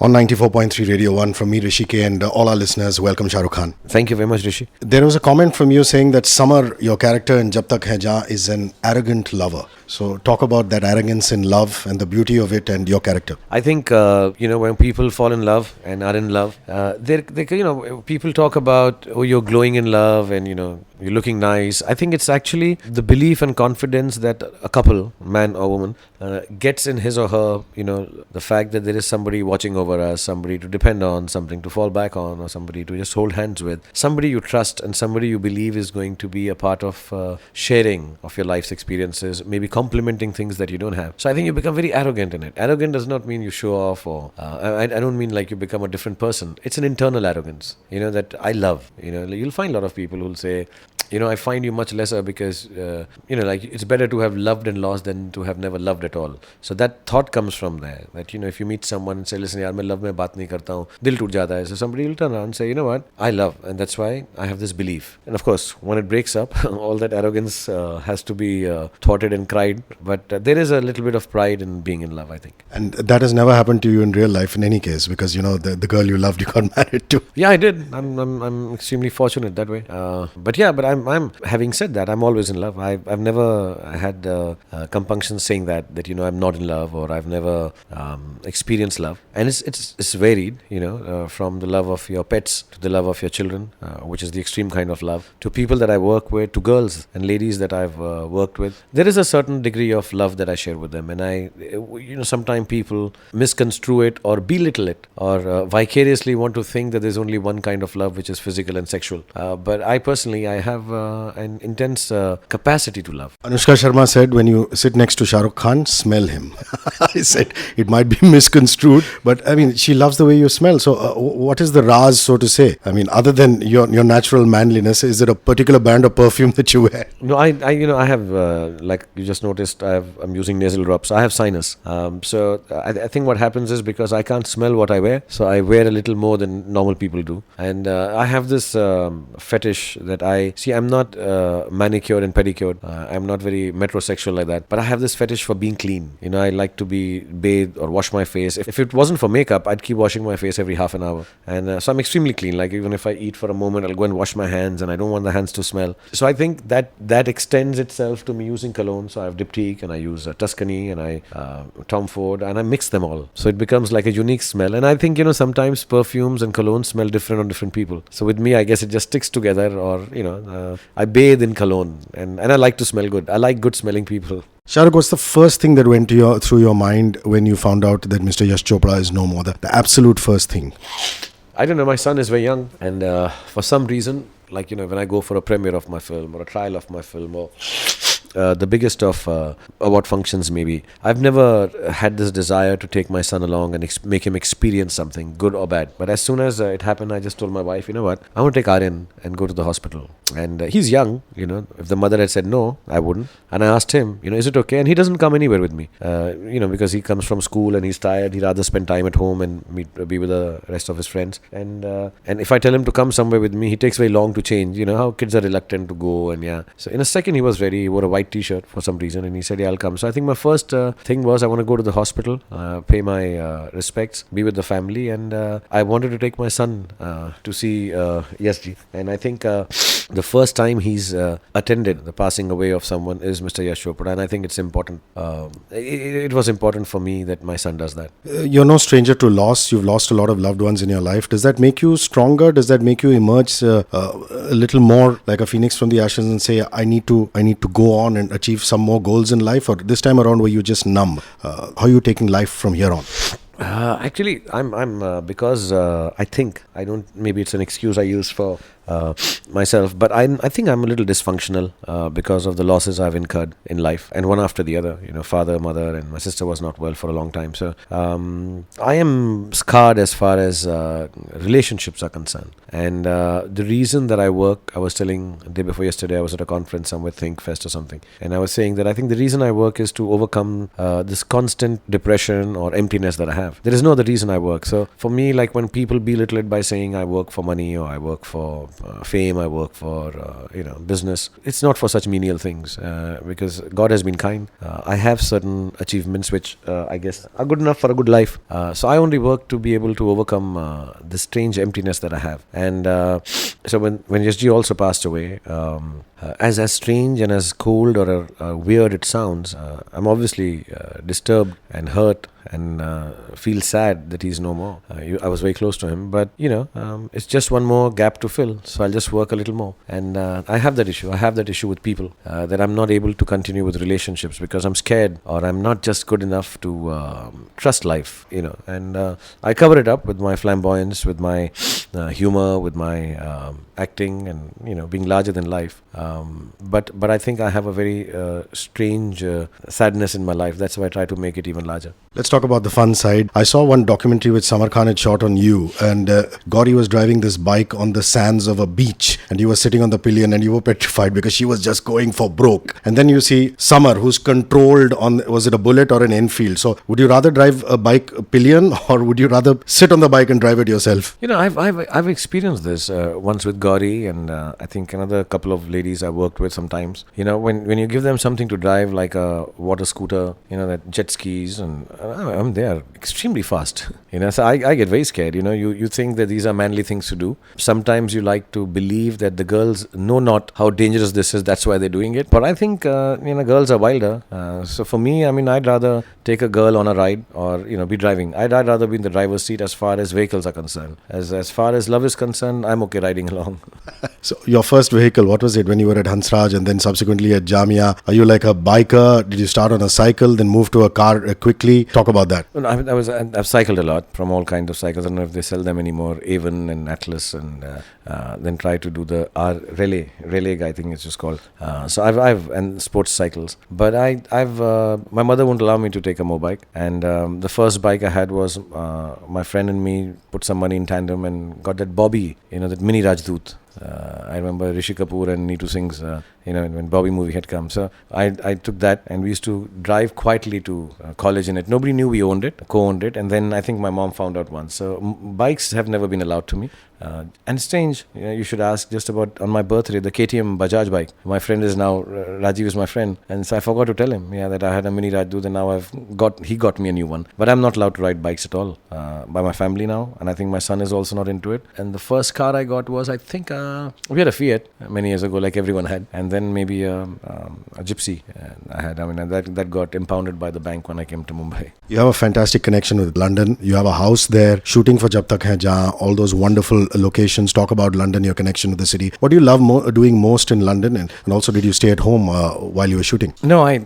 On 94.3 Radio 1 from me, Hrishi.k, and all our listeners, welcome Shahrukh Khan. Thank you very much, Rishi. There was a comment from you saying that Samar, your character in Jab Tak Hai Jaan, is an arrogant lover. So talk about that arrogance in love and the beauty of it and your character. I think, when people fall in love and are in love, people talk about, oh, you're glowing in love and, you're looking nice. I think it's actually the belief and confidence that a couple, man or woman, gets in his or her, the fact that there is somebody watching over us, somebody to depend on, something to fall back on, or somebody to just hold hands with, somebody you trust and somebody you believe is going to be a part of sharing of your life's experiences, maybe complementing things that you don't have. So I think you become very arrogant in it. Arrogant does not mean you show off or I don't mean like you become a different person. It's an internal arrogance, that I love. You'll find a lot of people who'll say, I find you much lesser because, it's better to have loved and lost than to have never loved at all. So that thought comes from there. That, if you meet someone and say, listen, yaar, main love mein baat nahi karta hu, dil toot jata hai. So somebody will turn around and say, you know what, I love. And that's why I have this belief. And of course, when it breaks up, all that arrogance has to be thwarted and cried. But there is a little bit of pride in being in love, I think. And that has never happened to you in real life in any case because, the girl you loved, you got married to. Yeah, I did. I'm extremely fortunate that way. But I'm having said that, I'm always in love. I've never had compunctions saying that I'm not in love or I've never experienced love. And it's varied, from the love of your pets to the love of your children, which is the extreme kind of love, to people that I work with, to girls and ladies that I've worked with. There is a certain degree of love that I share with them, and sometimes people misconstrue it or belittle it or vicariously want to think that there's only one kind of love, which is physical and sexual. But I personally, I have an intense capacity to love. Anushka Sharma said, when you sit next to Shahrukh Khan, smell him. I said, it might be misconstrued, but she loves the way you smell. So what is the raz, so to say? Other than your natural manliness, is it a particular brand of perfume that you wear? No, I have, like you just noticed, I'm using nasal drops. I have sinus. So I think what happens is because I can't smell what I wear, so I wear a little more than normal people do. And I have this fetish that I'm not manicured and pedicured. I'm not very metrosexual like that. But I have this fetish for being clean. I like to be bathed or wash my face. If it wasn't for makeup, I'd keep washing my face every half an hour. And so I'm extremely clean. Like even if I eat for a moment, I'll go and wash my hands and I don't want the hands to smell. So I think that extends itself to me using cologne. So I have Diptyque and I use Tuscany and I Tom Ford and I mix them all. So it becomes like a unique smell. And I think, sometimes perfumes and cologne smell different on different people. So with me, I guess it just sticks together or, I bathe in cologne and I like to smell good. I like good smelling people. Shahrukh, what's the first thing that went through your mind when you found out that Mr. Yash Chopra is no more? The absolute first thing. I don't know. My son is very young, and for some reason, like when I go for a premiere of my film or a trial of my film or the biggest of award functions maybe, I've never had this desire to take my son along and make him experience something, good or bad. But as soon as it happened, I just told my wife, you know what, I want to take Aryan and go to the hospital. And he's young, if the mother had said no, I wouldn't. And I asked him, is it okay? And he doesn't come anywhere with me, because he comes from school and he's tired. He'd rather spend time at home and be with the rest of his friends. And if I tell him to come somewhere with me, he takes very long to change. How kids are reluctant to go. And yeah, so in a second he was ready. He wore a white t-shirt for some reason and he said, yeah, I'll come. So I think my first thing was I want to go to the hospital, pay my respects, be with the family, and I wanted to take my son to see Yasji. And I think the first time he's attended the passing away of someone is Mr. Yash Chopra, and I think it's important. It was important for me that my son does that. You're no stranger to loss. You've lost a lot of loved ones in your life. Does that make you stronger? Does that make you emerge a little more like a phoenix from the ashes and say, I need to go on and achieve some more goals in life? Or this time around were you just numb? How are you taking life from here on? Actually, I'm because I think I don't. Maybe it's an excuse I use for myself, but I think I'm a little dysfunctional because of the losses I've incurred in life, and one after the other. Father, mother, and my sister was not well for a long time. So I am scarred as far as relationships are concerned. And the reason that I work, I was telling the day before yesterday, I was at a conference somewhere, Think Fest or something, and I was saying that I think the reason I work is to overcome this constant depression or emptiness that I have. There is no other reason I work. So for me, like when people belittle it by saying I work for money or I work for fame, I work for business. It's not for such menial things, because God has been kind. I have certain achievements which I guess are good enough for a good life. So I only work to be able to overcome the strange emptiness that I have. And so when SG also passed away, as strange and as cold or weird it sounds, I'm obviously disturbed and hurt and feel sad that he's no more. I was very close to him, but it's just one more gap to fill. So I'll just work a little more. And I have that issue. I have that issue with people, that I'm not able to continue with relationships because I'm scared, or I'm not just good enough to trust life. And I cover it up with my flamboyance, with my humor, with my acting, and being larger than life. But I think I have a very strange sadness in my life. That's why I try to make it even larger. Let's talk about the fun side. I saw one documentary which Samar Khan had shot on you, and Gauri was driving this bike on the sands of a beach, and you were sitting on the pillion and you were petrified because she was just going for broke. And then you see Samar, who's controlled on, was it a Bullet or an Enfield? So would you rather drive a bike pillion, or would you rather sit on the bike and drive it yourself? I've experienced this once with Gauri, and I think another couple of ladies I worked with sometimes. When you give them something to drive, like a water scooter, that jet skis, and they are extremely fast. So I get very scared. You think that these are manly things to do. Sometimes you like to believe that the girls know not how dangerous this is. That's why they're doing it. But I think girls are wilder. So for me, I'd rather take a girl on a ride, or be driving. I'd rather be in the driver's seat as far as vehicles are concerned. As far as love is concerned, I'm okay riding along. So your first vehicle, what was it when you were at Hansraj and then subsequently at Jamia? Are you like a biker? Did you start on a cycle, then move to a car quickly? Talk about that. Well, I've cycled a lot, from all kinds of cycles. I don't know if they sell them anymore. Avon and Atlas, and then try to do the Relay, I think it's just called. So I've and sports cycles. But I've my mother won't allow me to take a motorbike, and the first bike I had was my friend and me put some money in tandem and got that Bobby, that mini Rajdoot. I remember Rishi Kapoor and Neetu Singh's, when Bobby movie had come. So I took that, and we used to drive quietly to college in it. Nobody knew we co-owned it. And then I think my mom found out once. So bikes have never been allowed to me. And strange, you should ask just about on my birthday, the KTM Bajaj bike. My friend is now, Rajiv is my friend. And so I forgot to tell him, that I had a mini Rajdoot, and now he got me a new one. But I'm not allowed to ride bikes at all by my family now. And I think my son is also not into it. And the first car I got was, I think, we had a Fiat many years ago, like everyone had. And then maybe a Gypsy I had. That got impounded by the bank when I came to Mumbai. You have a fantastic connection with London. You have a house there, shooting for Jab Tak Hai Jahan, all those wonderful locations. Talk about London, your connection to the city. What do you love doing most in London? And also, did you stay at home while you were shooting? No, I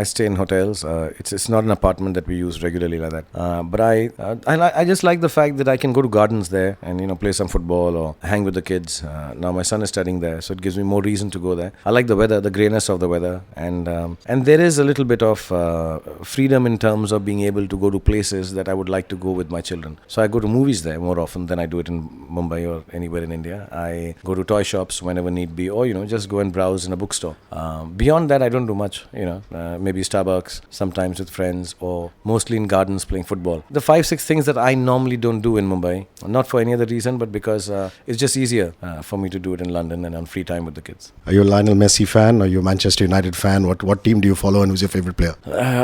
stay in hotels. It's not an apartment that we use regularly like that. But I just like the fact that I can go to gardens there and play some football or hang with the kids. Now my son is studying there, so it gives me more reason to go there. I like the weather, the greyness of the weather, and there is a little bit of freedom in terms of being able to go to places that I would like to go with my children. So I go to movies there more often than I do it in Mumbai or anywhere in India. I go to toy shops whenever need be, or just go and browse in a bookstore. Beyond that, I don't do much. Maybe Starbucks, sometimes with friends, or mostly in gardens playing football. The 5-6 things that I normally don't do in Mumbai, not for any other reason, but because it's just easier for me to do it in London and on free time with the kids. Are you a Lionel Messi fan? Are you a Manchester United fan? What team do you follow, and who's your favorite player?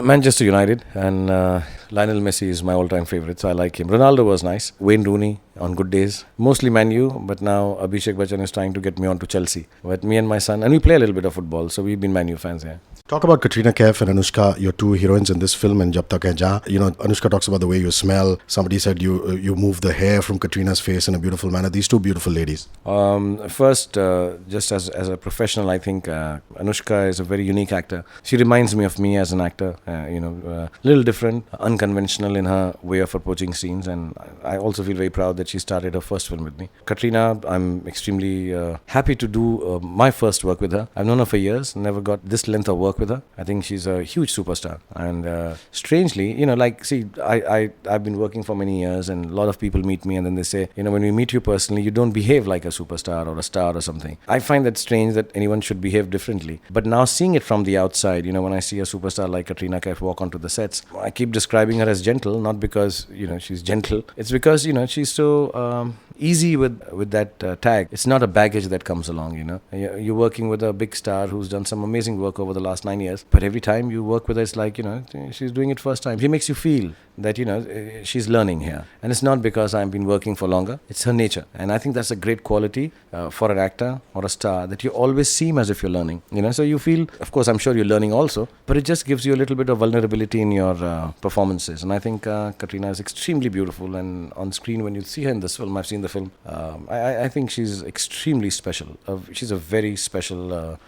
Manchester United, and Lionel Messi is my all-time favorite, so I like him. Ronaldo was nice. Wayne Rooney on good days. Mostly Man U, but now Abhishek Bachchan is trying to get me on to Chelsea. But me and my son, and we play a little bit of football, so we've been Man U fans here. Talk about Katrina Kaif and Anushka, your two heroines in this film, and Jab Tak Hai Jahan. Anushka talks about the way you smell. Somebody said you move the hair from Katrina's face in a beautiful manner. These two beautiful ladies. First, just as a professional, I think Anushka is a very unique actor. She reminds me of me as an actor. Little different, unconventional in her way of approaching scenes, and I also feel very proud that she started her first film with me. Katrina, I'm extremely happy to do my first work with her. I've known her for years, never got this length of work with her. I think she's a huge superstar, and strangely, I've been working for many years, and a lot of people meet me and then they say, when we meet you personally, you don't behave like a superstar or a star or something. I find that strange that anyone should behave differently. But now seeing it from the outside, when I see a superstar like Katrina Kaif walk onto the sets, I keep describing her as gentle, not because, she's gentle. It's because, she's so easy with that tag. It's not a baggage that comes along, you know. You're working with a big star who's done some amazing work over the last 9 years, but every time you work with her, it's like, you know, she's doing it first time. She makes you feel that, you know, she's learning here. And it's not because I've been working for longer, it's her nature. And I think that's a great quality for an actor or a star, that you always seem as if you're learning, you know. So you feel, of course, I'm sure you're learning also, but it just gives you a little bit of vulnerability in your performances. And I think Katrina is extremely beautiful, and on screen, when you see her in this film, I've seen the film, I think she's extremely special. She's a very special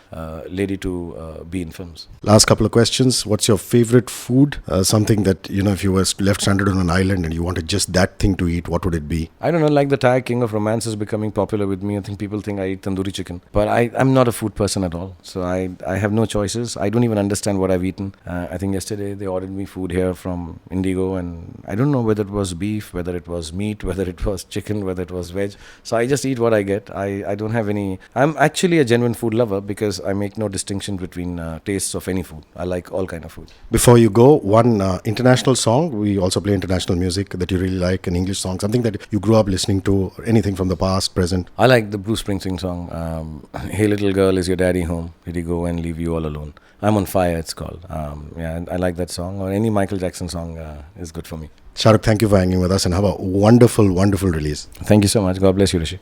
lady to be in films. Last couple of questions. What's your favorite food? Something that, you know, if you were left stranded on an island and you wanted just that thing to eat, what would it be? I don't know, like the Thai King of Romance is becoming popular with me. I think people think I eat tandoori chicken. But I'm not a food person at all. So I have no choices. I don't even understand what I've eaten. I think yesterday they ordered me food here from Indigo, and I don't know whether it was beef, whether it was meat, whether it was chicken, whether it was veg. So I just eat what I get. I don't have any... I'm actually a genuine food lover because I make no distinction between tastes of any food. I like all kind of food. Before you go, one international song. We also play international music that you really like, an English song, something that you grew up listening to, anything from the past, present. I like the Bruce Springsteen song, Hey Little Girl, Is Your Daddy Home? Did he go and leave you all alone? I'm on Fire, it's called. I like that song. Or any Michael Jackson song is good for me. Shahrukh, thank you for hanging with us, and have a wonderful, wonderful release. Thank you so much. God bless you, Hrishi.